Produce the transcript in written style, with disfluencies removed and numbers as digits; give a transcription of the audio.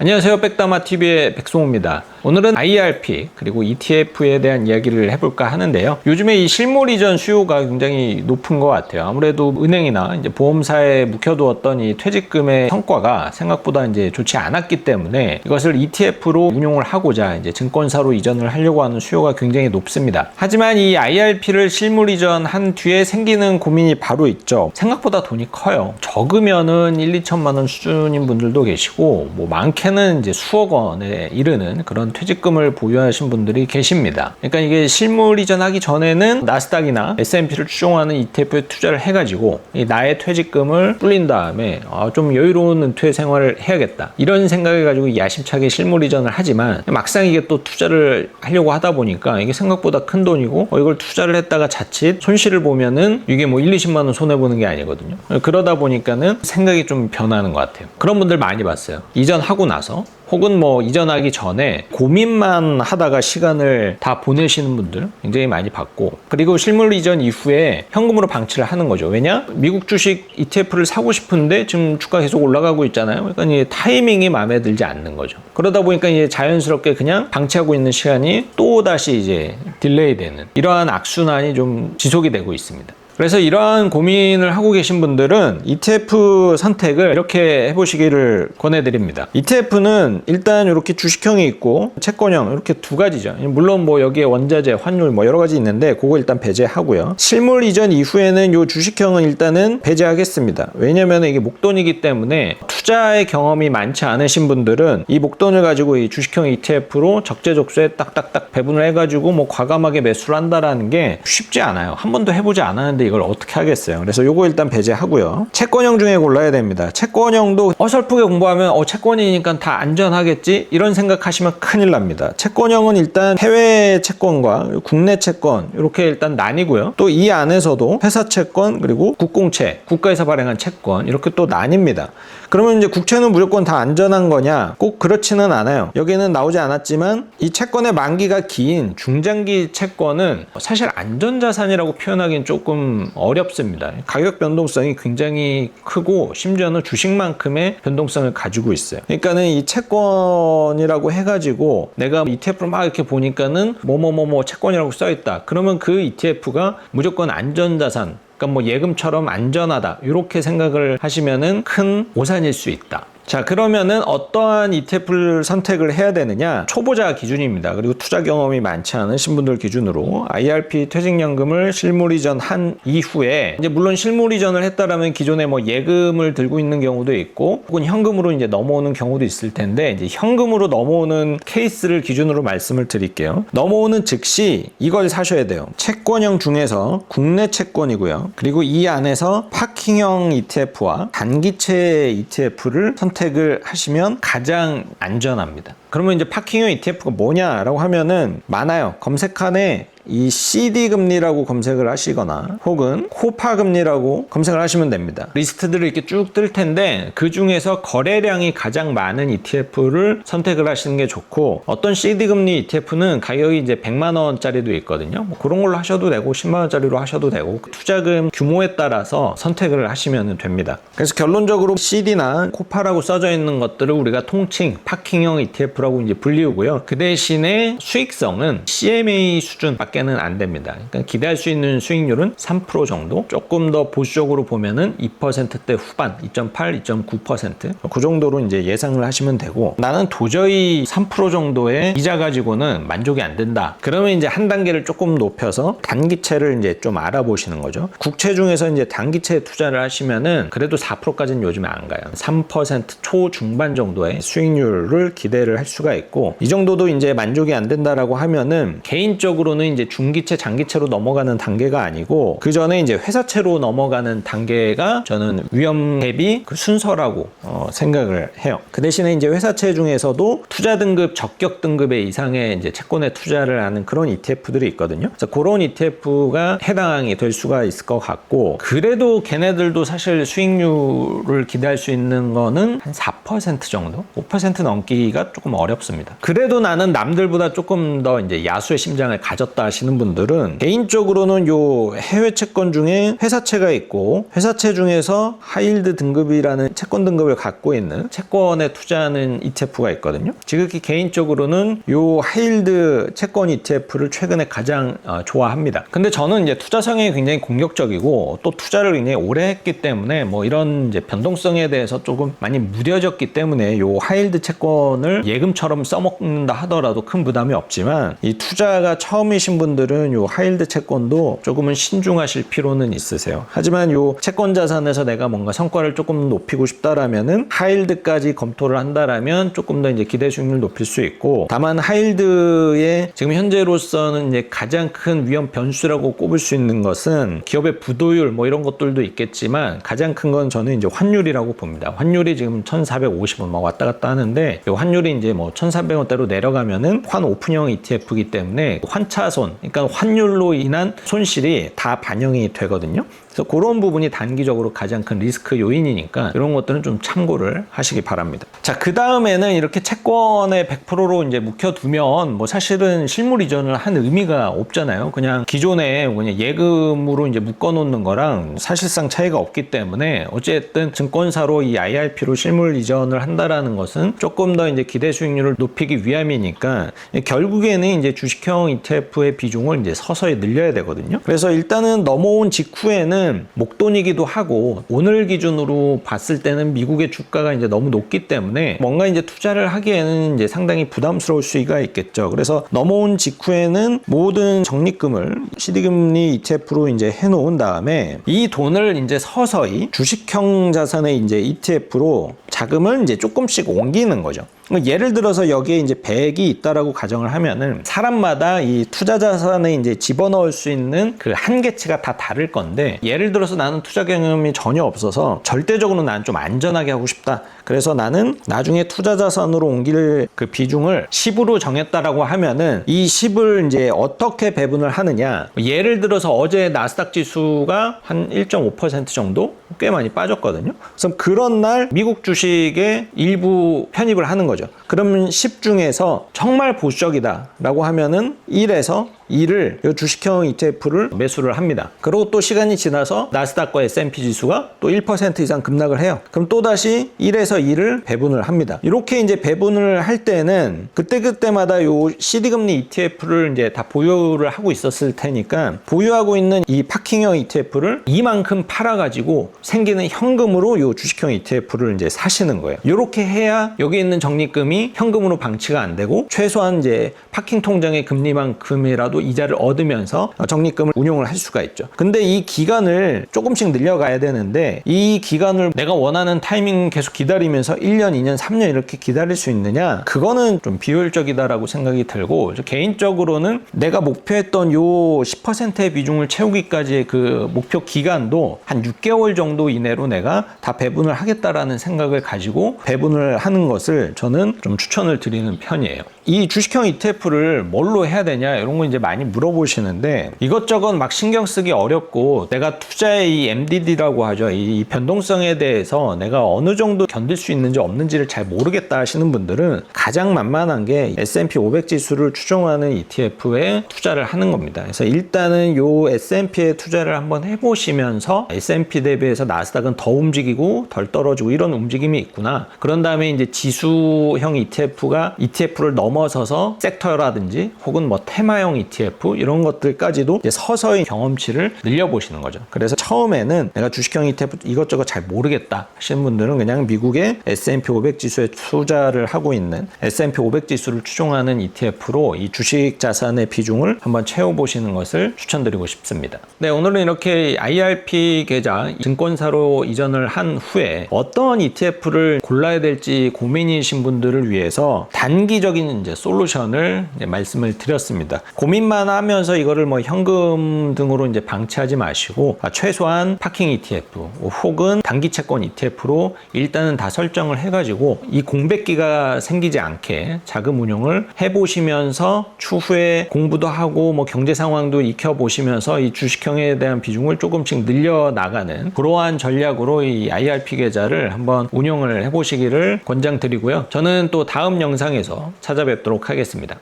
안녕하세요. 백다마TV의 백송호입니다. 오늘은 IRP 그리고 ETF에 대한 이야기를 해볼까 하는데요. 요즘에 이 실물 이전 수요가 굉장히 높은 것 같아요. 아무래도 은행이나 이제 보험사에 묵혀두었던 이 퇴직금의 성과가 생각보다 이제 좋지 않았기 때문에 이것을 ETF로 운용을 하고자 이제 증권사로 이전을 하려고 하는 수요가 굉장히 높습니다. 하지만 이 IRP를 실물 이전한 뒤에 생기는 고민이 바로 있죠. 생각보다 돈이 커요. 적으면은 1, 2천만 원 수준인 분들도 계시고 뭐 많게는 이제 수억 원에 이르는 그런 퇴직금을 보유하신 분들이 계십니다. 그러니까 이게 실물 이전하기 전에는 나스닥이나 S&P를 추종하는 ETF에 투자를 해가지고 나의 퇴직금을 불린 다음에 좀 여유로운 은퇴 생활을 해야겠다 이런 생각을 가지고 야심차게 실물 이전을 하지만 막상 이게 또 투자를 하려고 하다 보니까 이게 생각보다 큰 돈이고 이걸 투자를 했다가 자칫 손실을 보면은 이게 뭐 1, 20만 원 손해보는 게 아니거든요. 그러다 보니까는 생각이 좀 변하는 것 같아요. 그런 분들 많이 봤어요. 이전하고 나서 혹은 뭐 이전하기 전에 고민만 하다가 시간을 다 보내시는 분들 굉장히 많이 봤고, 그리고 실물 이전 이후에 현금으로 방치를 하는 거죠. 왜냐? 미국 주식 ETF를 사고 싶은데 지금 주가 계속 올라가고 있잖아요. 그러니까 이 타이밍이 마음에 들지 않는 거죠. 그러다 보니까 이제 자연스럽게 그냥 방치하고 있는 시간이 또 다시 이제 딜레이 되는 이러한 악순환이 좀 지속이 되고 있습니다. 그래서 이러한 고민을 하고 계신 분들은 ETF 선택을 이렇게 해보시기를 권해드립니다. ETF는 일단 이렇게 주식형이 있고 채권형 이렇게 두 가지죠. 물론 뭐 여기에 원자재, 환율 뭐 여러 가지 있는데 그거 일단 배제하고요. 실물 이전 이후에는 이 주식형은 일단은 배제하겠습니다. 왜냐면 이게 목돈이기 때문에 투자의 경험이 많지 않으신 분들은 이 목돈을 가지고 이 주식형 ETF로 적재적소에 딱딱딱 배분을 해가지고 뭐 과감하게 매수를 한다라는 게 쉽지 않아요. 한 번도 해보지 않았는데 이걸 어떻게 하겠어요. 그래서 요거 일단 배제하고요. 채권형 중에 골라야 됩니다. 채권형도 어설프게 공부하면 채권이니까 다 안전하겠지 이런 생각하시면 큰일 납니다. 채권형은 일단 해외 채권과 국내 채권 이렇게 일단 나뉘고요. 또 이 안에서도 회사 채권 그리고 국공채, 국가에서 발행한 채권 이렇게 또 나뉩니다. 그러면 이제 국채는 무조건 다 안전한 거냐? 꼭 그렇지는 않아요. 여기는 나오지 않았지만 이 채권의 만기가 긴 중장기 채권은 사실 안전자산이라고 표현하기는 조금 어렵습니다. 가격 변동성이 굉장히 크고 심지어는 주식만큼의 변동성을 가지고 있어요. 그러니까는 이 채권이라고 해가지고 내가 ETF를 막 이렇게 보니까는 뭐뭐뭐뭐 채권이라고 써있다. 그러면 그 ETF가 무조건 안전자산, 그러니까 뭐 예금처럼 안전하다 이렇게 생각을 하시면은 큰 오산일 수 있다. 자, 그러면은 어떠한 ETF를 선택을 해야 되느냐? 초보자 기준입니다. 그리고 투자 경험이 많지 않으신 분들 기준으로 IRP 퇴직연금을 실물 이전한 이후에 이제 물론 실물 이전을 했다라면 기존에 뭐 예금을 들고 있는 경우도 있고 혹은 현금으로 이제 넘어오는 경우도 있을 텐데 이제 현금으로 넘어오는 케이스를 기준으로 말씀을 드릴게요. 넘어오는 즉시 이걸 사셔야 돼요. 채권형 중에서 국내 채권이고요. 그리고 이 안에서 파킹형 ETF와 단기채 ETF를 선택을 하시면 가장 안전합니다. 그러면 이제 파킹형 ETF가 뭐냐라고 하면은 많아요. 검색칸에 이 CD 금리라고 검색을 하시거나 혹은 코파 금리라고 검색을 하시면 됩니다. 리스트들을 이렇게 쭉 뜰 텐데 그 중에서 거래량이 가장 많은 ETF를 선택을 하시는 게 좋고, 어떤 CD 금리 ETF는 가격이 이제 100만 원짜리도 있거든요. 뭐 그런 걸로 하셔도 되고 10만 원짜리로 하셔도 되고 투자금 규모에 따라서 선택을 하시면 됩니다. 그래서 결론적으로 CD나 코파라고 써져 있는 것들을 우리가 통칭 파킹형 ETF라고 이제 불리우고요. 그 대신에 수익성은 CMA 수준밖에 안 됩니다. 그러니까 기대할 수 있는 수익률은 3% 정도, 조금 더 보수적으로 보면은 2%대 후반, 2.8, 2.9% 그 정도로 이제 예상을 하시면 되고, 나는 도저히 3% 정도의 이자 가지고는 만족이 안 된다. 그러면 이제 한 단계를 조금 높여서 단기채를 이제 좀 알아보시는 거죠. 국채 중에서 이제 단기채에 투자를 하시면은 그래도 4%까지는 요즘에 안 가요. 3% 초중반 정도의 수익률을 기대를 할 수가 있고, 이 정도도 이제 만족이 안 된다라고 하면은 개인적으로는 이제 중기채, 장기채로 넘어가는 단계가 아니고 그 전에 이제 회사채로 넘어가는 단계가 저는 위험 대비 그 순서라고 생각을 해요. 그 대신에 이제 회사채 중에서도 투자 등급, 적격 등급의 이상의 이제 채권에 투자를 하는 그런 ETF들이 있거든요. 그래서 그런 ETF가 해당이 될 수가 있을 것 같고, 그래도 걔네들도 사실 수익률을 기대할 수 있는 거는 한 4% 정도? 5% 넘기가 조금 어렵습니다. 그래도 나는 남들보다 조금 더 이제 야수의 심장을 가졌다 하시는 분들은 개인적으로는 요 해외 채권 중에 회사채가 있고 회사채 중에서 하이힐드 등급이라는 채권 등급을 갖고 있는 채권에 투자하는 ETF가 있거든요. 지극히 개인적으로는 요 하이힐드 채권 ETF를 최근에 가장 좋아합니다. 근데 저는 이제 투자 성향이 굉장히 공격적이고 또 투자를 굉장히 오래 했기 때문에 뭐 이런 이제 변동성에 대해서 조금 많이 무뎌졌기 때문에 요 하이힐드 채권을 예금처럼 써먹는다 하더라도 큰 부담이 없지만 이 투자가 처음이신 분들은 요 하이힐드 채권도 조금은 신중하실 필요는 있으세요. 하지만 요 채권 자산에서 내가 뭔가 성과를 조금 높이고 싶다라면은 하이힐드까지 검토를 한다라면 조금 더 이제 기대 수익률을 높일 수 있고, 다만 하이힐드의 지금 현재로서는 이제 가장 큰 위험 변수라고 꼽을 수 있는 것은 기업의 부도율 뭐 이런 것들도 있겠지만 가장 큰 건 저는 이제 환율이라고 봅니다. 환율이 지금 1,450원 막 왔다 갔다 하는데 이 환율이 이제 뭐 1,400원대로 내려가면은 환 오픈형 ETF이기 때문에 환차손, 그러니까 환율로 인한 손실이 다 반영이 되거든요. 그래서 그런 부분이 단기적으로 가장 큰 리스크 요인이니까 이런 것들은 좀 참고를 하시기 바랍니다. 자, 그 다음에는 이렇게 채권에 100%로 이제 묵혀두면 뭐 사실은 실물 이전을 한 의미가 없잖아요. 그냥 기존에 그냥 예금으로 이제 묶어놓는 거랑 사실상 차이가 없기 때문에 어쨌든 증권사로 이 IRP로 실물 이전을 한다라는 것은 조금 더 이제 기대 수익률을 높이기 위함이니까 결국에는 이제 주식형 ETF의 비중을 이제 서서히 늘려야 되거든요. 그래서 일단은 넘어온 직후에는 목돈이기도 하고 오늘 기준으로 봤을 때는 미국의 주가가 이제 너무 높기 때문에 뭔가 이제 투자를 하기에는 이제 상당히 부담스러울 수가 있겠죠. 그래서 넘어온 직후에는 모든 적립금을 CD금리 ETF로 이제 해놓은 다음에 이 돈을 이제 서서히 주식형 자산의 이제 ETF로 자금을 이제 조금씩 옮기는 거죠. 예를 들어서 여기에 이제 100이 있다라고 가정을 하면은 사람마다 이 투자 자산에 이제 집어넣을 수 있는 그 한계치가 다 다를 건데, 예를 들어서 나는 투자 경험이 전혀 없어서 절대적으로 나는 좀 안전하게 하고 싶다. 그래서 나는 나중에 투자 자산으로 옮길 그 비중을 10으로 정했다라고 하면은 이 10을 이제 어떻게 배분을 하느냐. 예를 들어서 어제 나스닥 지수가 한 1.5% 정도 꽤 많이 빠졌거든요. 그래서 그런 날 미국 주식에 일부 편입을 하는 거죠. 그러면 10 중에서 정말 보수적이다 라고 하면은 1에서 2를 이 주식형 ETF를 매수를 합니다. 그리고 또 시간이 지나서 나스닥과 S&P 지수가 또 1% 이상 급락을 해요. 그럼 또다시 1에서 2를 배분을 합니다. 이렇게 이제 배분을 할 때는 그때그때마다 요 CD금리 ETF를 이제 다 보유를 하고 있었을 테니까 보유하고 있는 이 파킹형 ETF를 이만큼 팔아가지고 생기는 현금으로 요 주식형 ETF를 이제 사시는 거예요. 이렇게 해야 여기 있는 적립금이 현금으로 방치가 안 되고 최소한 이제 파킹 통장의 금리만큼이라도 이자를 얻으면서 적립금을 운용을 할 수가 있죠. 근데 이 기간을 조금씩 늘려가야 되는데 이 기간을 내가 원하는 타이밍 계속 기다리면서 1년, 2년, 3년 이렇게 기다릴 수 있느냐? 그거는 좀 비효율적이다라고 생각이 들고, 개인적으로는 내가 목표했던 요 10%의 비중을 채우기까지의 그 목표 기간도 한 6개월 정도 이내로 내가 다 배분을 하겠다라는 생각을 가지고 배분을 하는 것을 저는 좀 추천을 드리는 편이에요. 이 주식형 ETF를 뭘로 해야 되냐 이런 거 이제 많이 물어보시는데, 이것저것 막 신경 쓰기 어렵고 내가 투자의 이 MDD라고 하죠. 이 변동성에 대해서 내가 어느 정도 견딜 수 있는지 없는지를 잘 모르겠다 하시는 분들은 가장 만만한 게 S&P 500 지수를 추종하는 ETF에 투자를 하는 겁니다. 그래서 일단은 요 S&P에 투자를 한번 해보시면서 S&P 대비해서 나스닥은 더 움직이고 덜 떨어지고 이런 움직임이 있구나. 그런 다음에 이제 지수형 ETF를 넘어서서 섹터라든지 혹은 뭐 테마형 ETF 이런 것들까지도 이제 서서히 경험치를 늘려보시는 거죠. 그래서 처음에는 내가 주식형 ETF 이것저것 잘 모르겠다 하시는 분들은 그냥 미국의 S&P 500 지수에 투자를 하고 있는 S&P 500 지수를 추종하는 ETF로 이 주식 자산의 비중을 한번 채워보시는 것을 추천드리고 싶습니다. 네, 오늘은 이렇게 IRP 계좌 증권사로 이전을 한 후에 어떤 ETF를 골라야 될지 고민이신 분들을 위해서 단기적인 이제 솔루션을 이제 말씀을 드렸습니다. 고민만 하면서 이거를 뭐 현금 등으로 이제 방치하지 마시고 최소한 파킹 ETF 혹은 단기 채권 ETF로 일단은 다 설정을 해가지고 이 공백기가 생기지 않게 자금 운용을 해보시면서 추후에 공부도 하고 뭐 경제 상황도 익혀보시면서 이 주식형에 대한 비중을 조금씩 늘려나가는 그러한 전략으로 이 IRP 계좌를 한번 운용을 해보시기를 권장드리고요. 저는 또 다음 영상에서 찾아뵙도록 하겠습니다.